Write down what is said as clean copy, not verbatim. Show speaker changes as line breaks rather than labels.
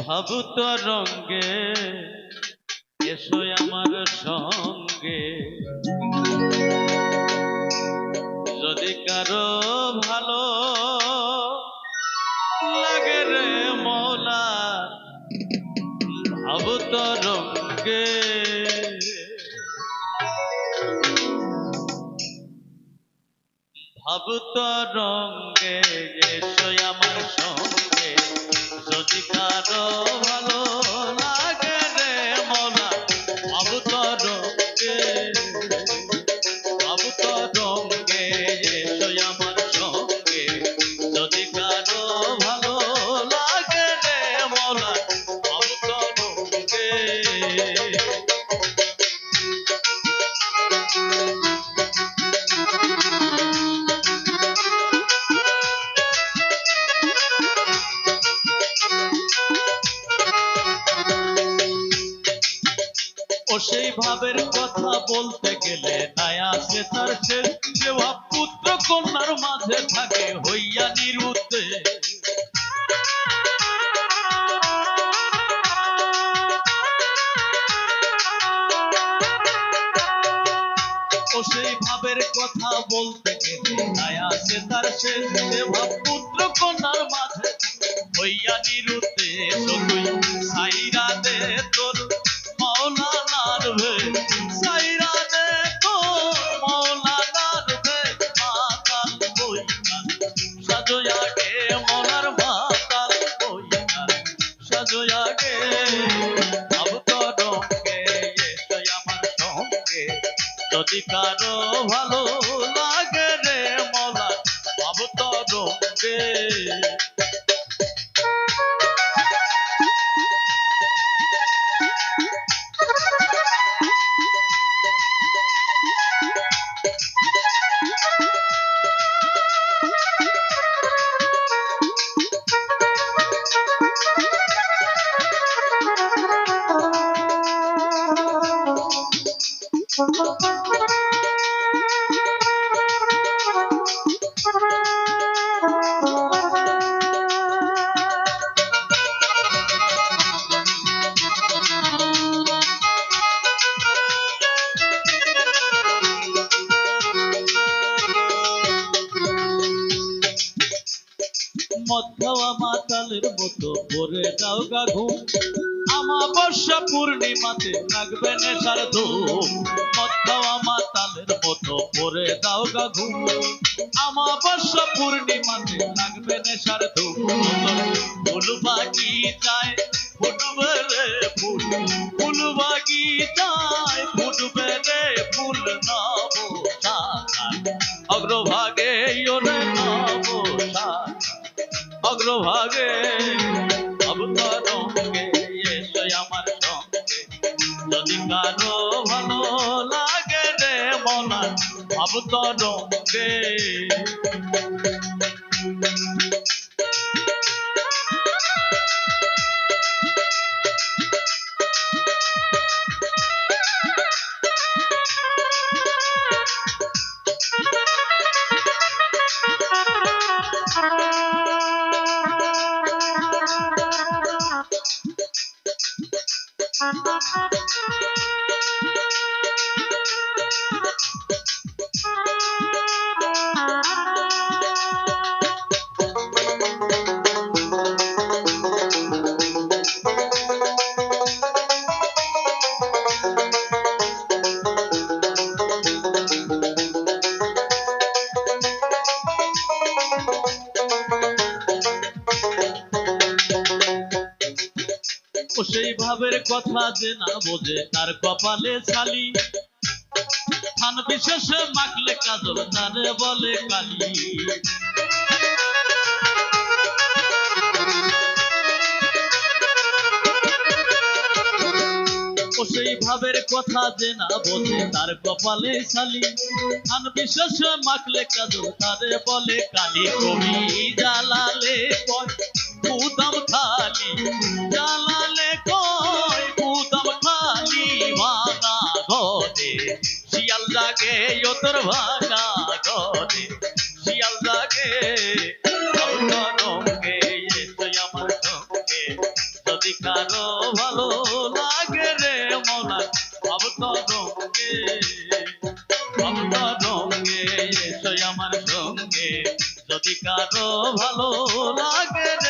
ভাবুত রঙ্গে এসো আমার সঙ্গে, যদি কারো ভালো লাগে রে মৌলা, ভাবুত রঙ্গে ভাবুত রঙ্গে এসো আমার সঙ্গে, যদি কারো ভালো লাগে রে মৌলা, ভাবুত রঙ্গে ভাবুত রঙ্গে এসো আমার সঙ্গে, যদি কারো ভালো লাগে রে মৌলা, ভাবুত রঙ্গে। ও সেই ভাবের কথা বলতে গেলে নাই আছে তার শেষ, যে ভাব পুত্র কন্যার মাঝে থাকে হইয়া নিরুদ্ধে। ও সেই ভাবের কথা বলতে গেলে নাই আছে তার শেষ, যে ভাব পুত্র কন্যার মাঝে হইয়া নিরুদ্ধে। তুই সাইরা দে তোর মৌলানার ভে, সাইরা দে তোর মৌলানার ভে, মাতাল বইকাল সাজয়া গে মৌলার মাতাল বইকাল সাজয়া গে। ভাবুত রঙ্গে এসো আমার সঙ্গে, যদি কারো ভালো লাগে রে মৌলা, ভাবুত রঙ্গে। মধ্যাওয়া মাতালের মতো পরে যাও গা ঘুম, আমাবস্যা পূর্ণিমাতে লাগবে নেশার ধূম। মধ্যাওয়া মাতালের মতো পরে যাও গা ঘুম, আমাবস্যা পূর্ণিমাতে লাগবে নেশার ধূম। ফুল বাগিচায় ফুটবে রে ফুল, ফুল বাগিচায় ফুটবে রে ফুল, নব শাখার অগ্রভাগে ওরে নব শাখা অগ্রভাগে। ভাবুত রঙ্গে এসো আমার সঙ্গে, যদি কারো ভালো লাগে রে মৌলা, ভাবুত রঙ্গে। ও সেই ভাবের কথা যে না বোঝে তার কপালে ছালি, স্থান বিশেষে মাখলে কাজল তারে বলে কালি। ও সেই ভাবের কথা যে না বোঝে তার কপালে ছালি, স্থান বিশেষে মাখলে কাজল তারে বলে কালি। কবি জালালে কয় উদম খালি, জালালে কয় উদম খালি, ভাঙা ঘরে শিয়াল জাগে ও তোর ভাঙা ঘরে শিয়াল জাগে। ভাবুত রঙ্গে এসো আমার সঙ্গে, যদি কারো ভালো লাগে রে মৌলা ভবতরঙ্গে ভবতরঙ্গে এসো আমার সঙ্গে যদি কারো ভালো লাগে রে